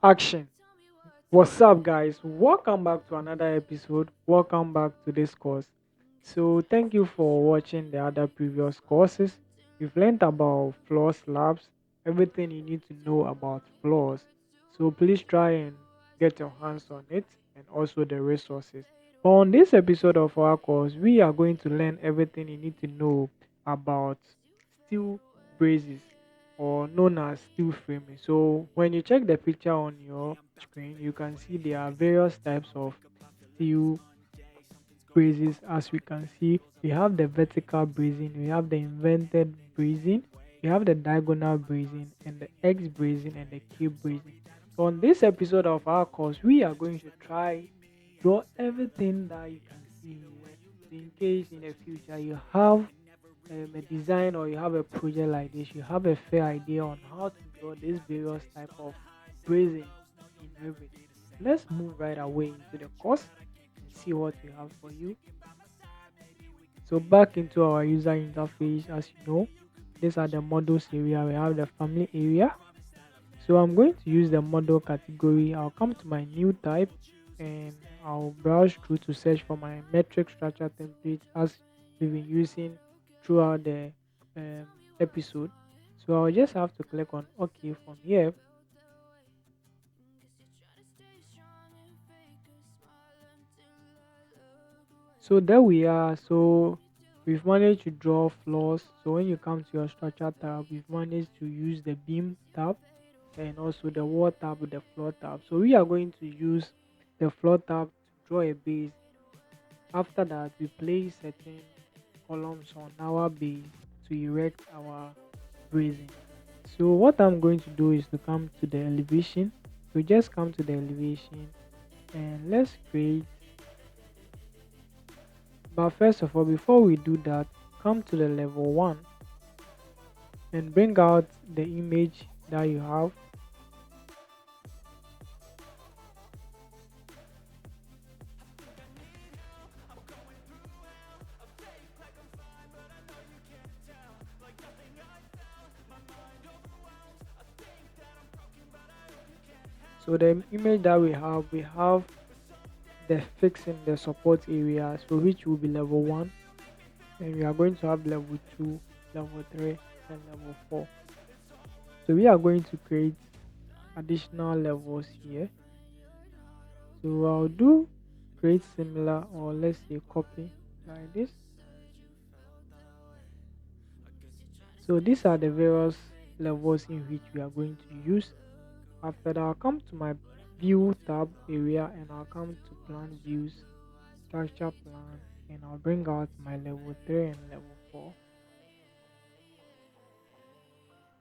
Action. What's up, guys? Welcome back to another episode. Welcome back to this course. So, thank you for watching the other previous courses. We've learned about floor slabs, everything you need to know about floors. So, please try and get your hands on it and also the resources. But on this episode of our course, we are going to learn everything you need to know about steel braces or known as steel framing. So when you check the picture on your screen, you can see there are various types of steel braces. As we can see, we have the vertical bracing, we have the inverted bracing, we have the diagonal bracing, and the X bracing and the K bracing. So on this episode of our course, we are going to try draw everything that you can see here. So in case in the future you have a design or you have a project like this, you have a fair idea on how to draw this various type of bracing in Revit. Let's move right away into the course and see what we have for you. So back into our user interface, as you know, these are the models area. We have the family area. So I'm going to use the model category. I'll come to my new type and I'll browse through to search for my metric structure template as we've been using throughout the um, episode. So I'll just have to click on OK from here. So there we are. So we've managed to draw floors. So when you come to your structure tab, we've managed to use the beam tab and also the wall tab with the floor tab. So we are going to use the floor tab to draw a base. After that, we place certain columns on our base to erect our bracing. So what I'm going to do is to come to the elevation. So just come to the elevation and let's create. But first of all, before we do that, come to the level 1 and bring out the image that you have. So the image that we have the fixing the support area, so which will be level 1, and we are going to have level 2, level 3, and level 4. So we are going to create additional levels here. So I'll do create similar, or let's say copy like this. So these are the various levels in which we are going to use. After that, I'll come to my view tab area and I'll come to plan views, structure plan, and I'll bring out my level 3 and level 4.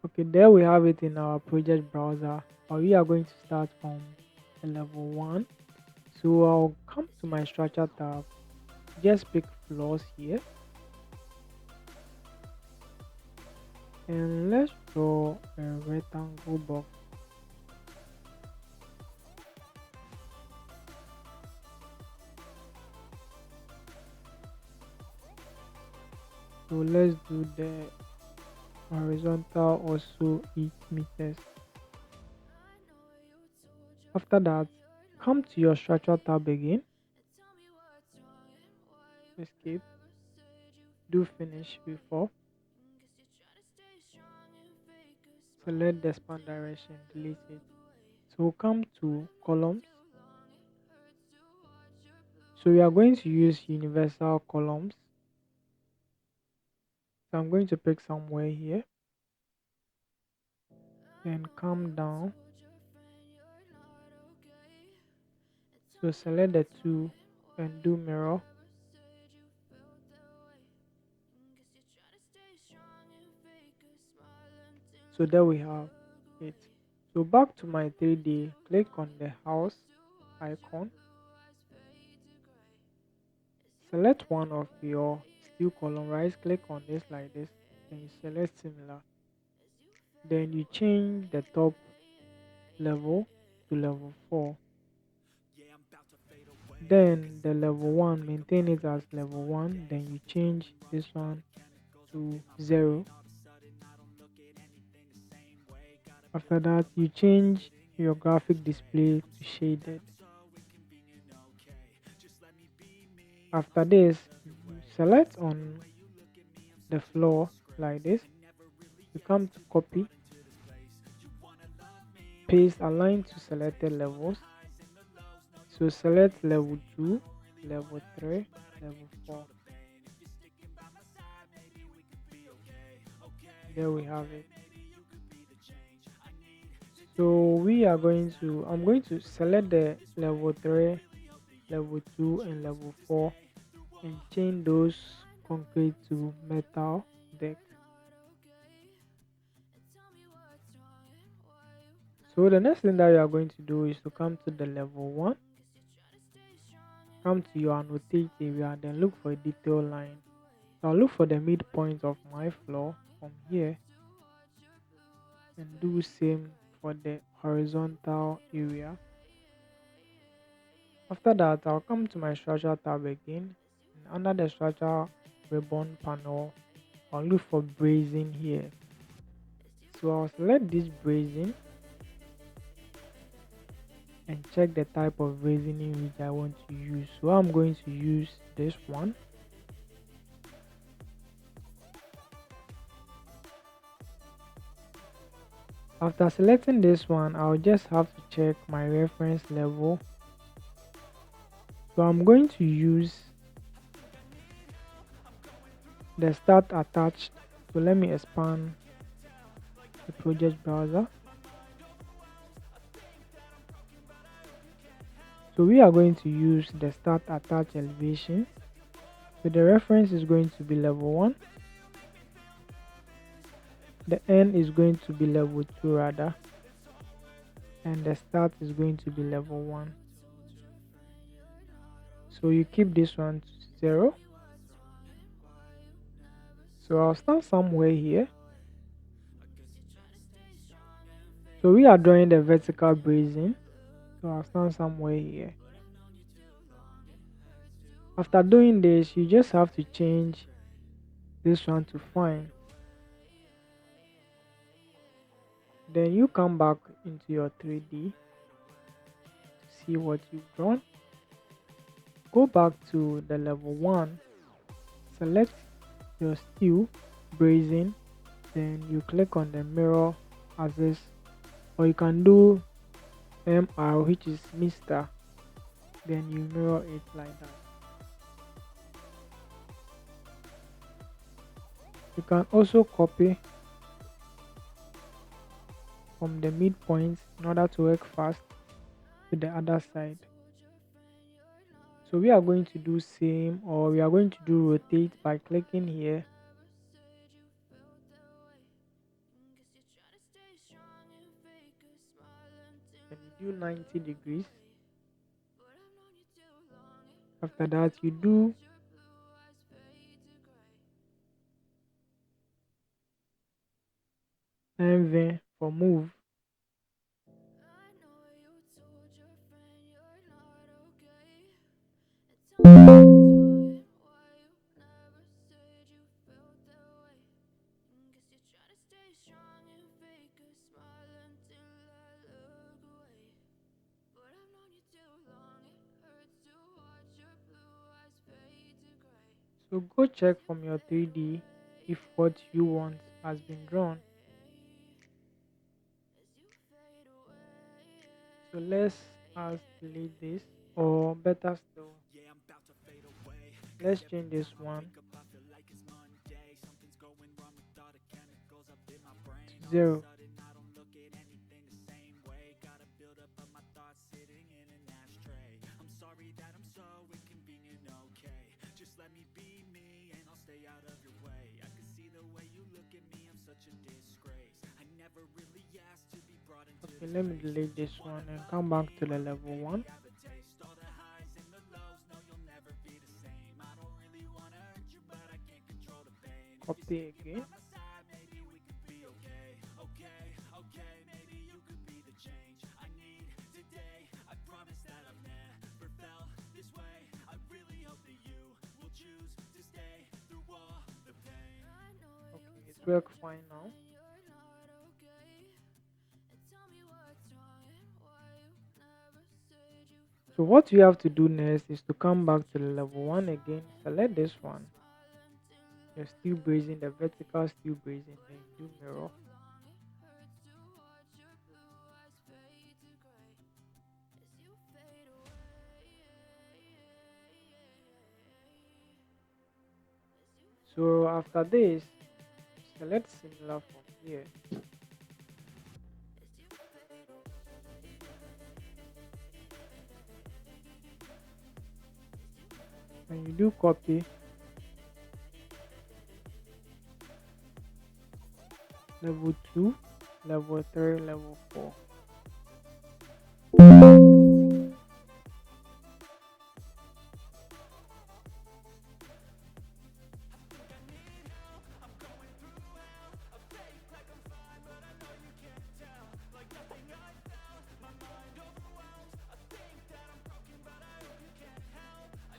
Okay, there we have it in our project browser. But we are going to start from the level 1. So I'll come to my structure tab, just pick floors here, and let's draw a rectangle box. So let's do the horizontal also 8 meters. After that, come to your structure tab again, escape, do finish before, select the span direction, delete it. So come to columns. So we are going to use universal columns. So I'm going to pick somewhere here and come down. So select the two and do mirror. So there we have it. So back to my 3D, click on the house icon. Select one of your steel column, right click on this like this, then you select similar. Then you change the top level to level 4. Then the level 1, maintain it as level 1. Then you change this one to 0. After that, you change your graphic display to shaded. After this, you select on the floor like this. You come to copy, paste, align to selected levels. So select level 2, level 3, level 4. There we have it. So I'm going to select the level 3, level 2 and level 4 and change those concrete to metal deck. So the next thing that you are going to do is to come to the level 1, come to your annotate area, then look for a detail line. So I'll look for the midpoint of my floor from here and do same for the horizontal area. After that, I'll come to my structure tab again, and under the structure ribbon panel, I'll look for brazing here. So I'll select this brazing and check the type of brazing which I want to use. So I'm going to use this one. After selecting this one, I'll just have to check my reference level. So I'm going to use the start attached. So let me expand the project browser. So we are going to use the start attach elevation. So the reference is going to be level 1. The end is going to be level 2 rather. And the start is going to be level 1. So you keep this one to 0. So I'll start somewhere here. So we are drawing the vertical brazing. So I'll start somewhere here. After doing this, you just have to change this one to fine. Then you come back into your 3D to see what you've drawn. Go back to the level 1, select your steel brazing, then you click on the mirror axis, or you can do MR, which is Mr. Then you mirror it like that. You can also copy from the midpoint in order to work fast to the other side. So we are going to do same, or we are going to do rotate by clicking here. Then you do 90 degrees. After that, you do MV for move. So go check from your 3D if what you want has been drawn. So let's delete this, or better still, let's change this one to 0. Okay, let me delete this one and come back to the level 1. Copy again. Okay, it's work fine now. So what you have to do next is to come back to the level 1 again, select this one, your steel brazing, the vertical steel brazing, then you do mirror. So after this, select similar from here, and you do copy level 2, level 3, level 4.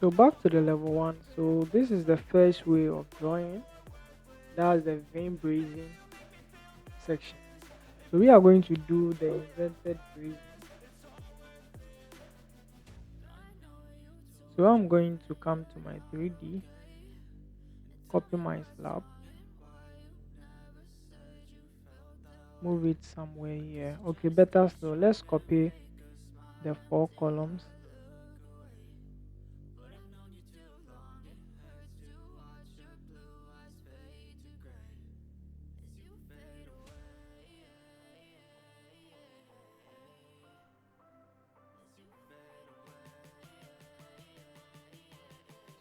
So back to the level 1. So this is the first way of drawing. That's the vein brazing section. So we are going to do the inverted brazing. So I'm going to come to my 3D, copy my slab, move it somewhere here. Okay, better so let's copy the 4 columns.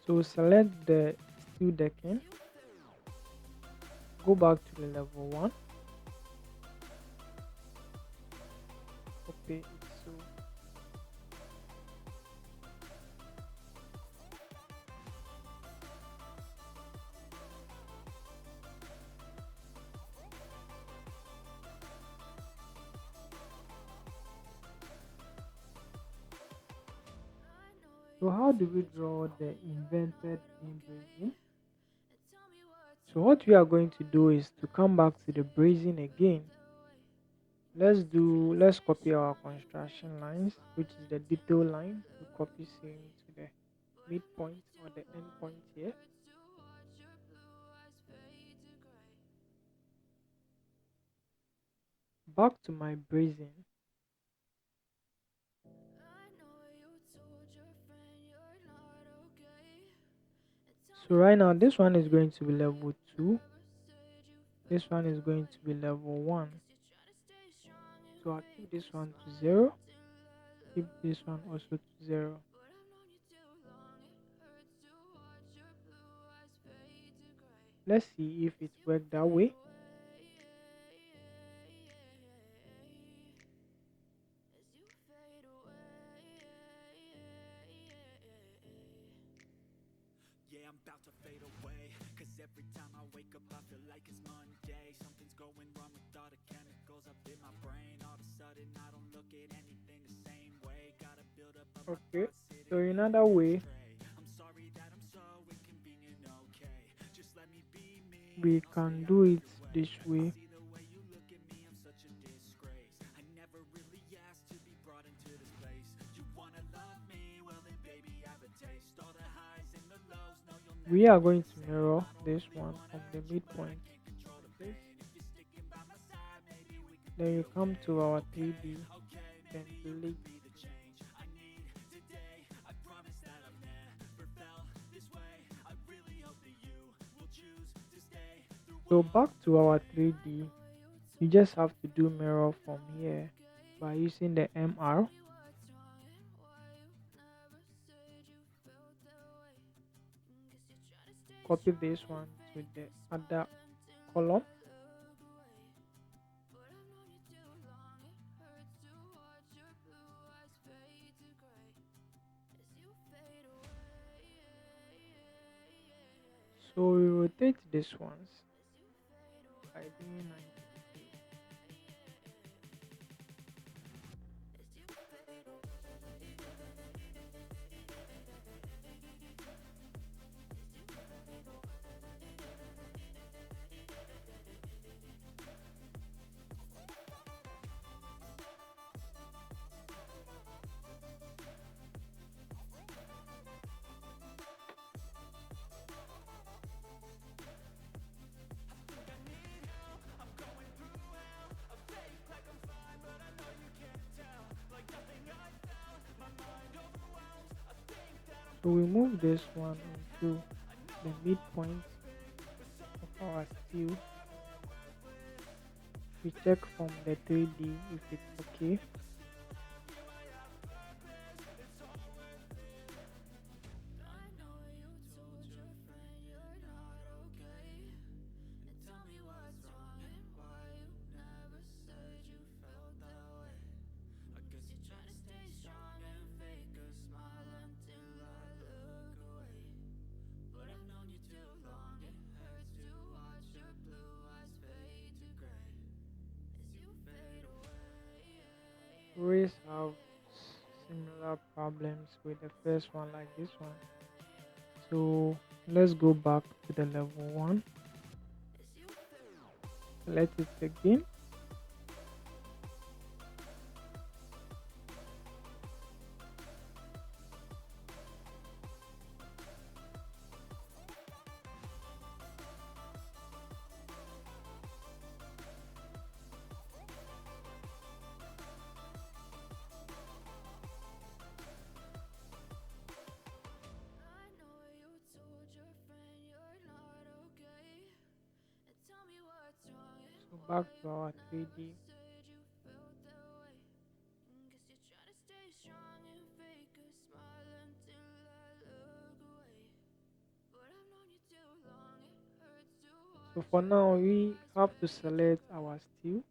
So select the steel decking, go back to the level 1, copy it. So how do we draw the invented vein brazing? So what we are going to do is to come back to the brazing again. Let's copy our construction lines, which is the detail line. We copy same to the midpoint or the end point here. Back to my brazing. So right now this one is going to be level 2. This one is going to be level 1. So I'll keep this one to 0. Keep this one also to 0. Let's see if it worked that way. Yeah, I'm about to fade away. Cause every time I wake up, I feel like it's Monday. Something's going wrong with all the chemicals up in my brain. All of a sudden, I don't look at anything the same way. Gotta build up of my Okay, thoughts so sitting another way I'm sorry that I'm so inconvenient, okay. Just let me be me. we can do it this way. See the way you look at me, I'm such a disgrace. I never really asked to be brought into this place. You wanna love me? Well then baby, I have a taste. All the highs and the lows, no you'll never. We are going to mirror this one from the midpoint like this. Then you come to our 3D template. So back to our 3D, you just have to do mirror from here by using the MR. Copy this one to the other column. So we rotate this ones by doing 90 degrees. So we move this one into the midpoint of our steel. We check from the 3D if it's okay. We always have similar problems with the first one like this one. So let's go back to the level 1. Select it again. So back to our 3D. So for now, we have to select our steel.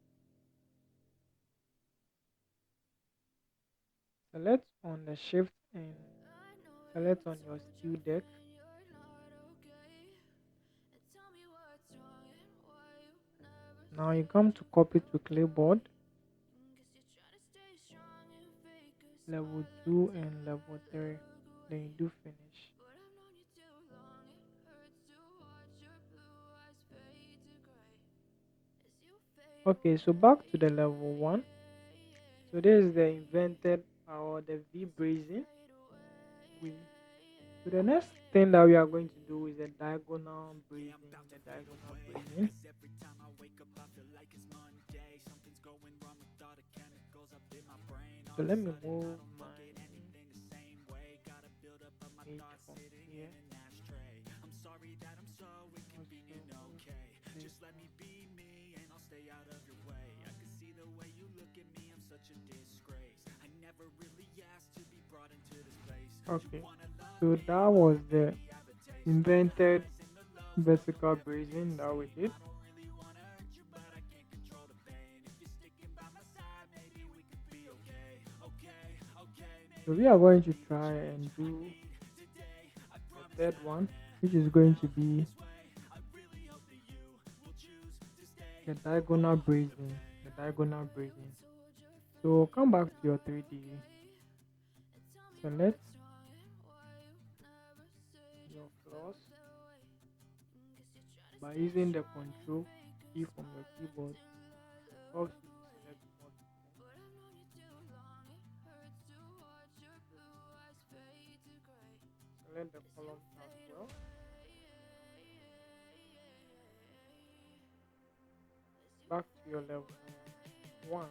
Select on the shift and select on your steel deck. Now you come to copy to clipboard, level 2 and level 3. Then you do finish. Okay, so back to the level 1. So this is the invented or the V bracing. We So the next thing that we are going to do is the diagonal Yeah, I'm bracing. about to The fade diagonal away. bracing. Cause every time I wake up, I feel like it's Monday. Something's going wrong with all the chemicals up in my brain. So All of a let me sudden, I move don't look my at anything the same way. Got a buildup of my image thoughts from sitting in here. an ashtray. I'm sorry that I'm so Also inconvenient, move okay? this Just let me one. be me and I'll stay out of your way. I can see the way you look at me, I'm such a disgrace. I never really asked to be brought into this place. You Okay. wanna love So me, that well was then the baby, I have a taste. The invented highs and the lows, I feel vertical everything bracing the that we same. did. I don't really wanna hurt you, but I can't control the pain. If you're sticking by my side, maybe we could be okay. Okay, okay, So maybe we I are going need to a try change. and I do need today. I the promise third that I'll one, which is never going to feel be this way. I really hope that you will choose to stay the through diagonal all the bracing. pain. The diagonal bracing. So come back to your 3D. Select your floors by using the control key from your keyboard. Helps you to select multiple. Select the columns as well. Back to your level 1.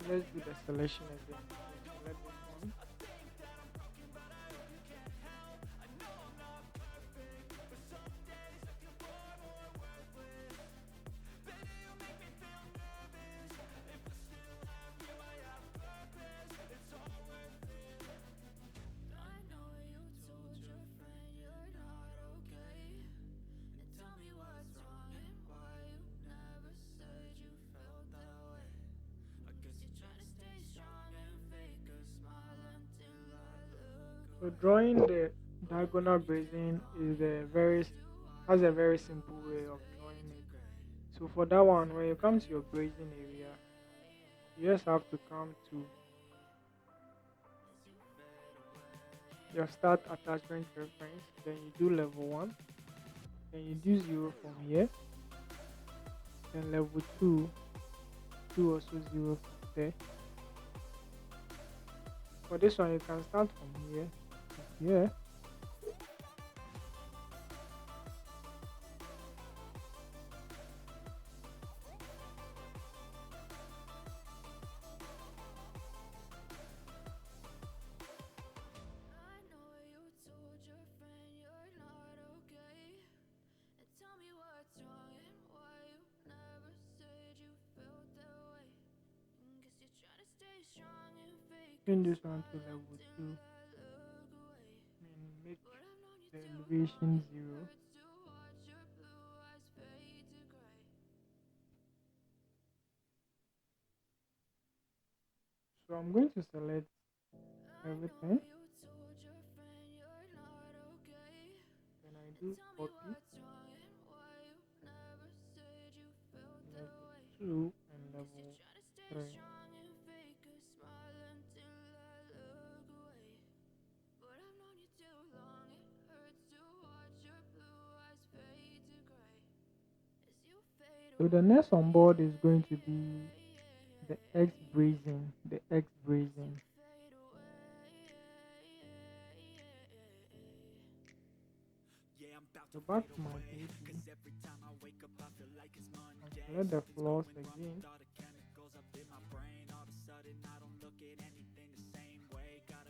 Let's do the selection again. So select this one. So drawing the diagonal bracing is a very has a very simple way of drawing it. So for that one, when you come to your bracing area, you just have to come to your start attachment reference, then you do level 1, then you do 0 from here, then level 2, do also 0 from there. For this one, you can start from here to here. Change this one to level 2 and make the elevation 0. So I'm going to select everything, then I do copy level 2 and level 3. So the next on board is going to be the X bracing, the X bracing. So back to my page, I select the floors again.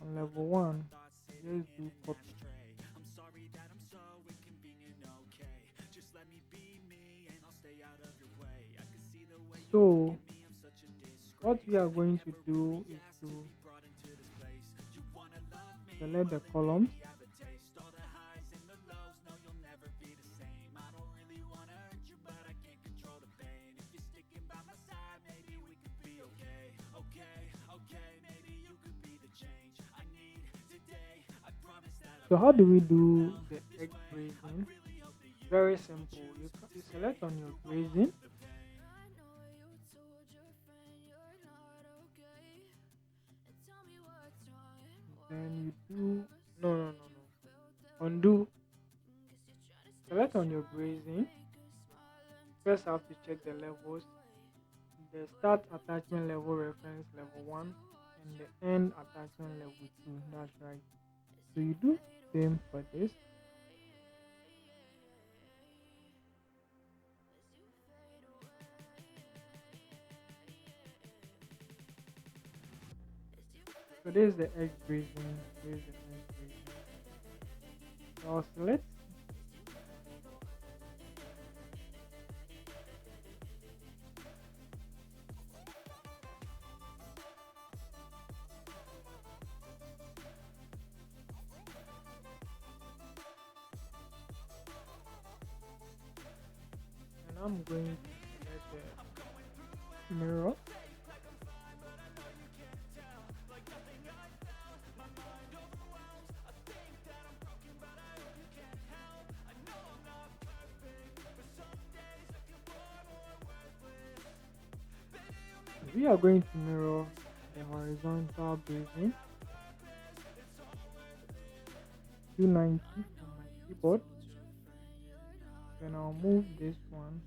On level 1, just do copy. So what we are going to do is to select the columns. So how do we do the X bracing? Very simple. You select on your grazing, then you do no. Undo. Select on your grazing. First have to check the levels. The start attachment level reference level 1 and the end attachment level 2. That's right. So you do same for this. So this is the X bracing. This is the X bracing. So I'll select, and I'm going to select the mirror. We are going to mirror the horizontal bracing 290 from my keyboard. Then I'll move this one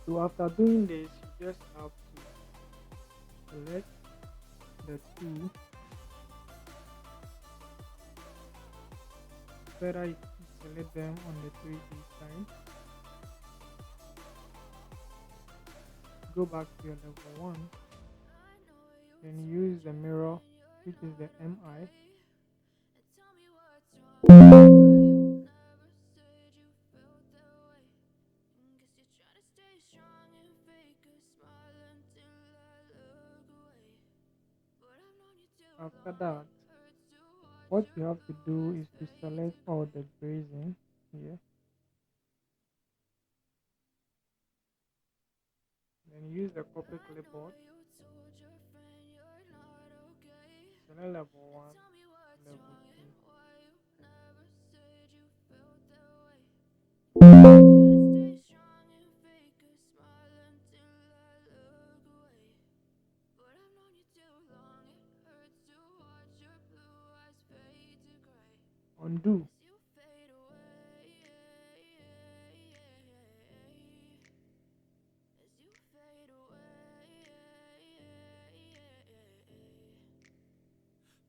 So after doing this, you just have to select the two. Better if you select them on the 3D side. Go back to your level 1. Then use the mirror, which is the MI. After that, what you have to do is to select all the grazing here. Then use the copy clipboard. Select level 1, level 2. Undo.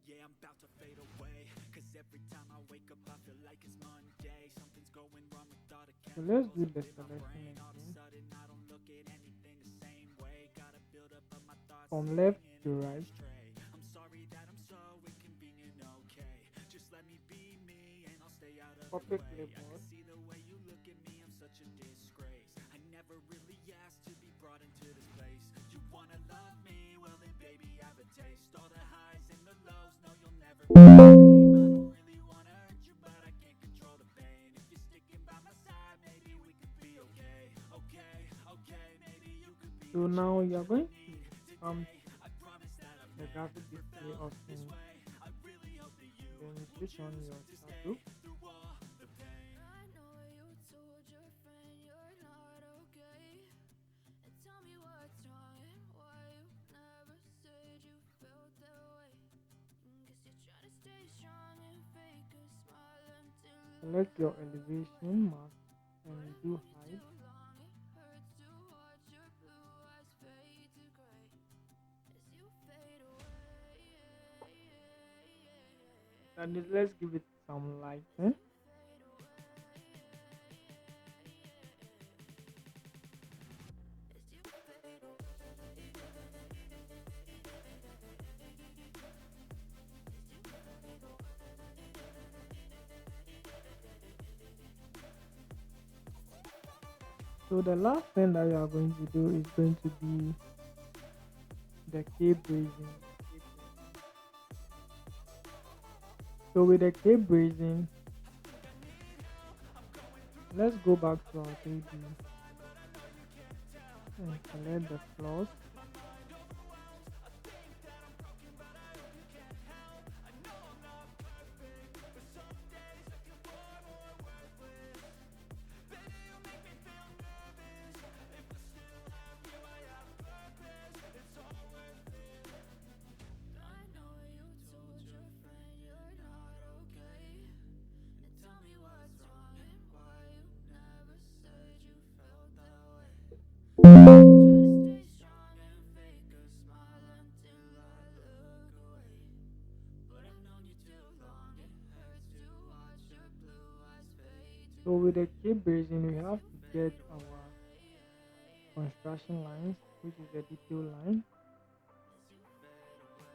Yeah, I'm about to fade away. Cause every time I wake up, I feel like it's Monday. Something's going wrong with all the So let's chemicals do up the in my selection brain. All of a again. sudden, I don't look at anything the same way. Gotta build up of my thoughts From left sitting in to an right. ashtray. I'm sorry that I'm so inconvenient, okay? Just let me be me and I'll stay out of your Copy way. I can clipboard. see the way you look at me, I'm such a disgrace. I never really asked to be brought into this place. You wanna love me? Well then baby, have a taste. All the highs and the lows, no you'll never be the same. I don't really wanna hurt you, but I can't control the pain. If you're sticking by my side, maybe we could be okay. Okay, okay, maybe you could be So the now change you're I going to need come today. I promise that I've to the never graphic display felt this options. way. I really hope that you Then you will switch on choose your to stay shadow. through all the pain. I know you told your friend you're not okay. And tell me what's wrong and why you never said you felt that way. Guess you're trying to stay strong and fake a smile until I Select your look away. elevation mask But and I've do known you hide. too long, it hurts to watch your blue eyes fade to gray as you fade away. And let's give it some As lighting. you fade away. As you fade So the last thing that you are going to do is going to be the cape raising. So with the cape raising, let's go back to our 3D and select the floors. I know you told your friend you're not okay. And tell me what's wrong and why you never said you felt that way. Try to stay strong and fake a smile until I look away. But I've known you too long, it hurts to watch your blue eyes fade to So with gray the cape raising, we as have you to get fade our away. construction lines, which is the detail line. As you fade away.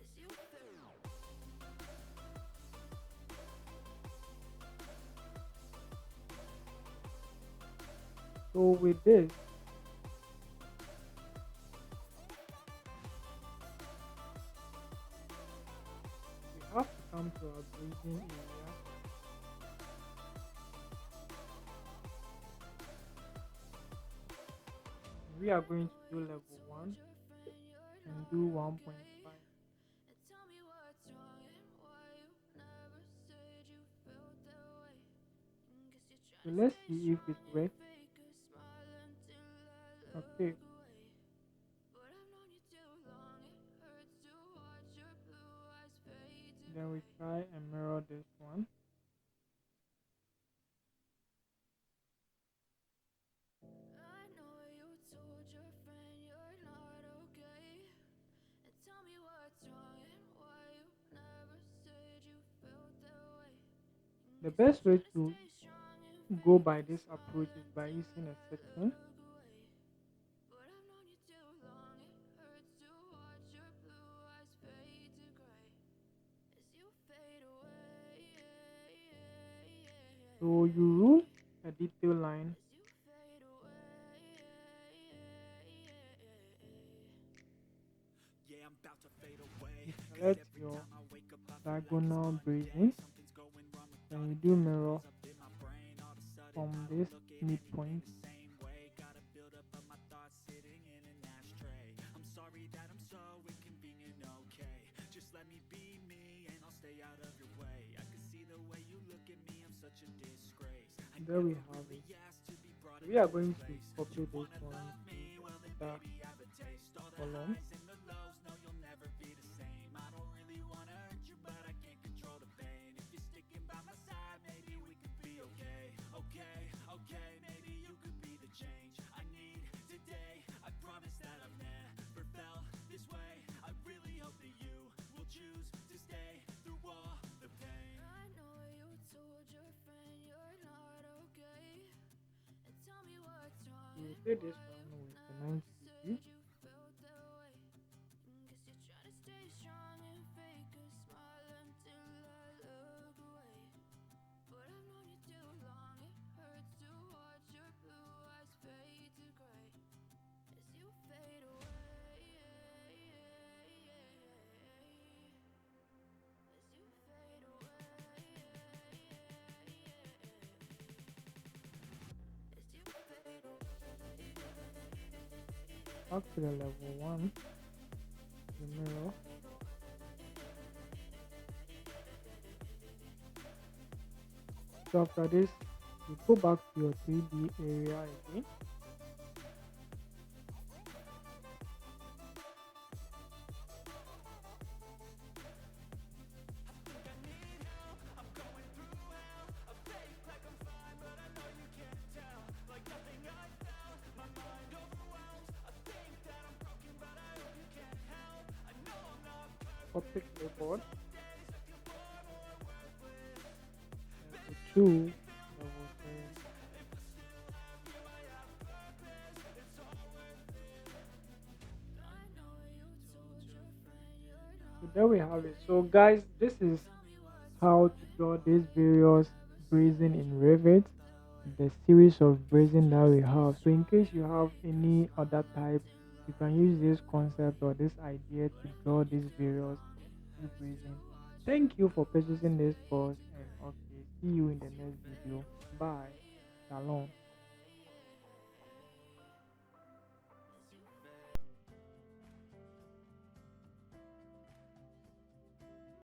As you fade away. So with this, we have to come to our grading area. We are going to do level 1 and do 1.5. And tell me what's wrong and why you never said you felt that way. Guess you're So trying to let's stay see if it strong and works. fake a smile until I Okay, look away. But I've known you too long, it hurts to watch your blue eyes fade to then we gray. try and mirror this one. I know you told your friend you're not okay. And tell me what's wrong and why you never said you felt that way. The Guess you're best way trying to to stay strong and go fake by a this smile approach is by until using I a section. look away. But I've known you too long, it hurts to watch your blue eyes fade to gray as you fade away. So you rule a detail line As you fade away. I'm about to fade away. You Cause select every your time I wake up, I feel like it's diagonal Monday. bracing, Something's going wrong with all then the you do mirror chemicals up in my brain. All of a sudden, I from don't this look at anything midpoint. the same way. Gotta build up of my thoughts sitting in an ashtray. I'm sorry that I'm so inconvenient, okay? Just let me be me and I'll stay out of your way. I can see the way you look at me, I'm such a disgrace. I There we never have really it. asked to be brought So we into are this going to place. You copy this wanna one love to me? Well then another baby have a taste. All the column. highs and the lows, no you'll never be the same. I don't really wanna hurt you, but I can't control the pain. If you're sticking by my side, maybe we could be okay. Okay, okay, maybe you could be the change I need today. I promise that I've never felt this way. I really hope that you will choose to stay through all the pain. I know you told your friend you're not okay, and tell me what's wrong You and rotate this why one when with I the 90 said degree. you felt that way. Guess you're trying to stay strong and fake a smile until I look away. But I've known you too long, it hurts to watch your blue eyes fade to gray as you fade away. As you fade away. As you fade Back to the level one, the mirror. So after this, you go back to your 3D area again. Copy clipboard. Level two, level three. So there we have it. So guys, this is how to draw these various brazing in Revit, the series of brazing that we have. So in case you have any other type, you can use this concept or this idea to draw these various brazing. Thank you for purchasing this course and okay, see you in the next video. Bye. Shalom.